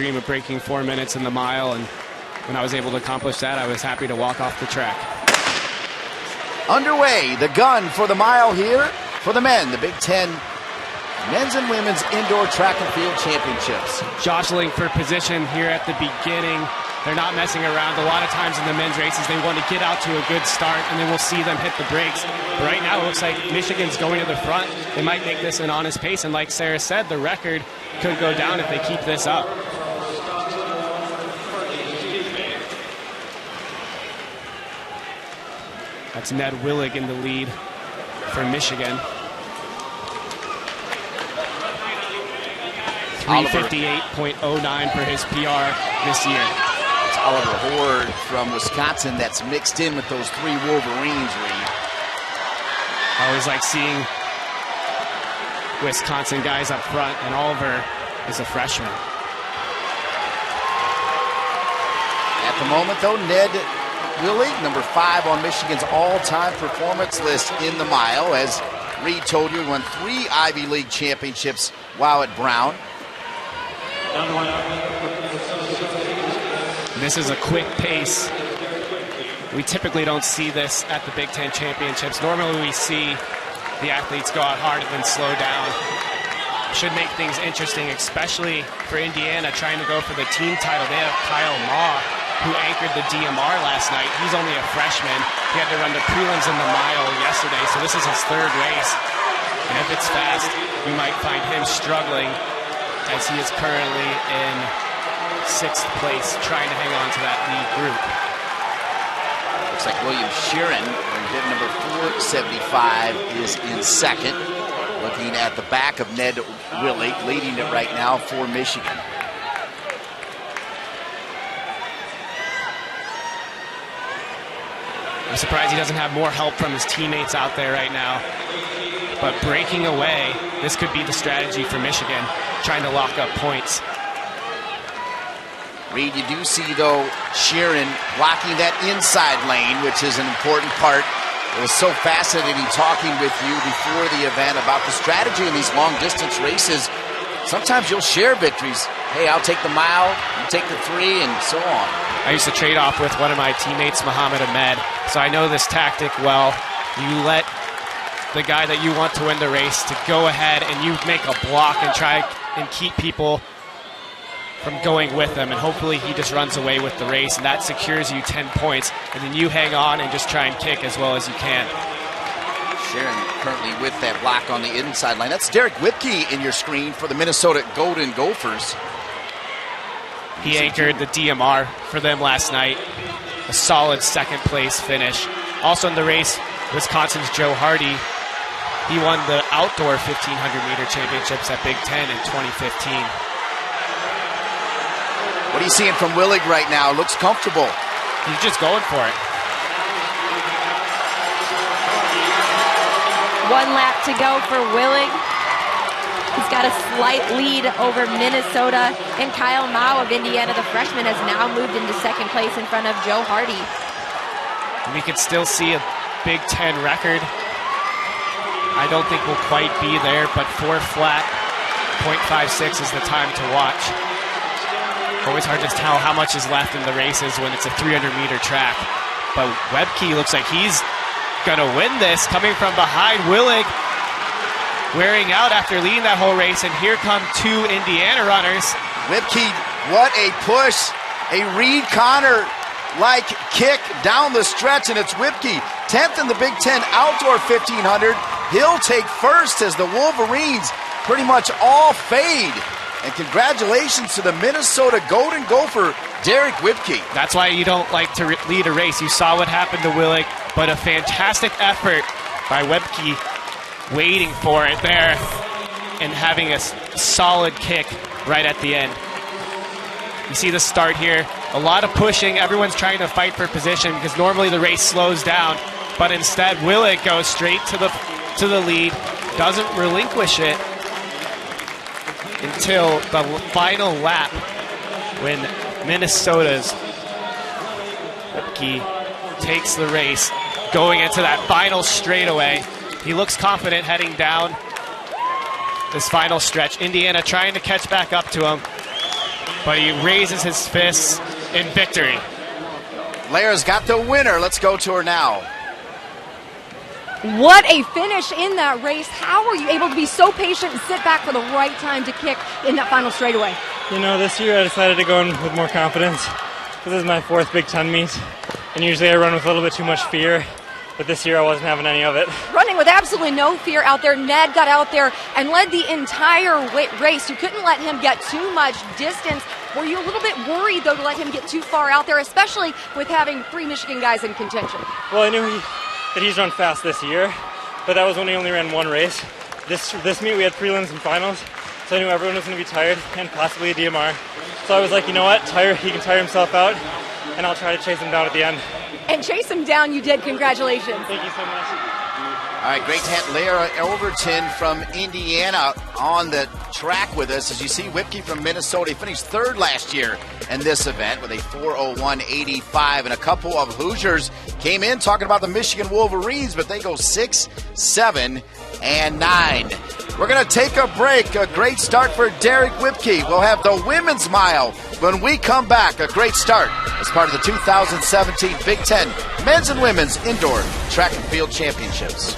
dream of breaking 4 minutes in the mile, and when I was able to accomplish that, I was happy to walk off the track. Underway, the gun for the mile here for the men, the Big Ten Men's and Women's Indoor Track and Field Championships. Jostling for position here at the beginning. They're not messing around. A lot of times in the men's races, they want to get out to a good start, and then we'll see them hit the brakes. But right now, it looks like Michigan's going to the front. They might make this an honest pace, and like Sarah said, the record could go down if they keep this up. That's Ned Willig in the lead for Michigan. 358.09 for his PR this year. It's Oliver Horde from Wisconsin that's mixed in with those three Wolverines, Reed. I always like seeing Wisconsin guys up front, and Oliver is a freshman. At the moment, though, Ned Willig, number 5 on Michigan's all-time performance list in the mile. As Reed told you, he won 3 Ivy League championships while at Brown. This is a quick pace. We typically don't see this at the Big Ten championships. Normally we see the athletes go out hard and then slow down. Should make things interesting, especially for Indiana trying to go for the team title. They have Kyle Ma, who anchored the DMR last night. He's only a freshman. He had to run the prelims in the mile yesterday, so this is his 3rd race. And if it's fast, we might find him struggling, as he is currently in 6th place, trying to hang on to that lead group. Looks like William Sheeran, bib number 475, is in 2nd. Looking at the back of Ned Willig, leading it right now for Michigan. I'm surprised he doesn't have more help from his teammates out there right now. But breaking away, this could be the strategy for Michigan, trying to lock up points. Reed, you do see, though, Sheeran blocking that inside lane, which is an important part. It was so fascinating talking with you before the event about the strategy in these long-distance races. Sometimes you'll share victories. Hey, I'll take the mile, you take the 3, and so on. I used to trade off with one of my teammates, Muhammad Ahmed, so I know this tactic well. You let the guy that you want to win the race to go ahead, and you make a block and try and keep people from going with him, and hopefully he just runs away with the race, and that secures you 10 points, and then you hang on and just try and kick as well as you can. Sheeran currently with that block on the inside line. That's Derek Wiebke in your screen for the Minnesota Golden Gophers. He anchored the DMR for them last night. A solid 2nd place finish. Also in the race, Wisconsin's Joe Hardy. He won the outdoor 1,500-meter championships at Big Ten in 2015. What are you seeing from Willig right now? Looks comfortable. He's just going for it. 1 lap to go for Willig. He's got a slight lead over Minnesota, and Kyle Ma of Indiana, the freshman, has now moved into 2nd place in front of Joe Hardy. We could still see a Big Ten record. I don't think we'll quite be there, but 4 flat, 0.56 is the time to watch. Always hard to tell how much is left in the races when it's a 300-meter track. But Wiebke looks like he's going to win this, coming from behind. Willig wearing out after leading that whole race, and here come 2 Indiana runners. Wiebke, what a push. A Reed Connor-like kick down the stretch, and it's Wiebke, 10th in the Big Ten Outdoor 1500. He'll take 1st as the Wolverines pretty much all fade. And congratulations to the Minnesota Golden Gopher, Derek Wiebke. That's why you don't like to lead a race. You saw what happened to Willig, but a fantastic effort by Wiebke, waiting for it there and having a solid kick right at the end. You see the start here. A lot of pushing. Everyone's trying to fight for position because normally the race slows down, but instead Willig goes straight to the lead, doesn't relinquish it until the final lap when Minnesota's Wiebke takes the race going into that final straightaway. He looks confident heading down this final stretch. Indiana trying to catch back up to him. but he raises his fists in victory. Lara's got the winner. Let's go to her now. What a finish in that race. How were you able to be so patient and sit back for the right time to kick in that final straightaway? You know, this year I decided to go in with more confidence. This is my 4th Big Ten meet, and usually I run with a little bit too much fear, but this year I wasn't having any of it. Running with absolutely no fear out there, Ned got out there and led the entire race. You couldn't let him get too much distance. Were you a little bit worried, though, to let him get too far out there, especially with having 3 Michigan guys in contention? Well, I knew that he's run fast this year, but that was when he only ran 1 race. This meet we had prelims and finals, so I knew everyone was going to be tired and possibly a DMR. So I was like, you know what, he can tire himself out, and I'll try to chase him down at the end. And chase him down you did. Congratulations. Thank you so much. All right, great to have Lara Overton from Indiana on the track with us. As you see, Wiebke from Minnesota, he finished 3rd last year in this event with a 4:01.85, and a couple of Hoosiers came in talking about the Michigan Wolverines, but they go 6, 7, and 9. We're going to take a break. A great start for Derek Wiebke. We'll have the women's mile when we come back. A great start as part of the 2017 Big Ten Men's and Women's Indoor Track and Field Championships.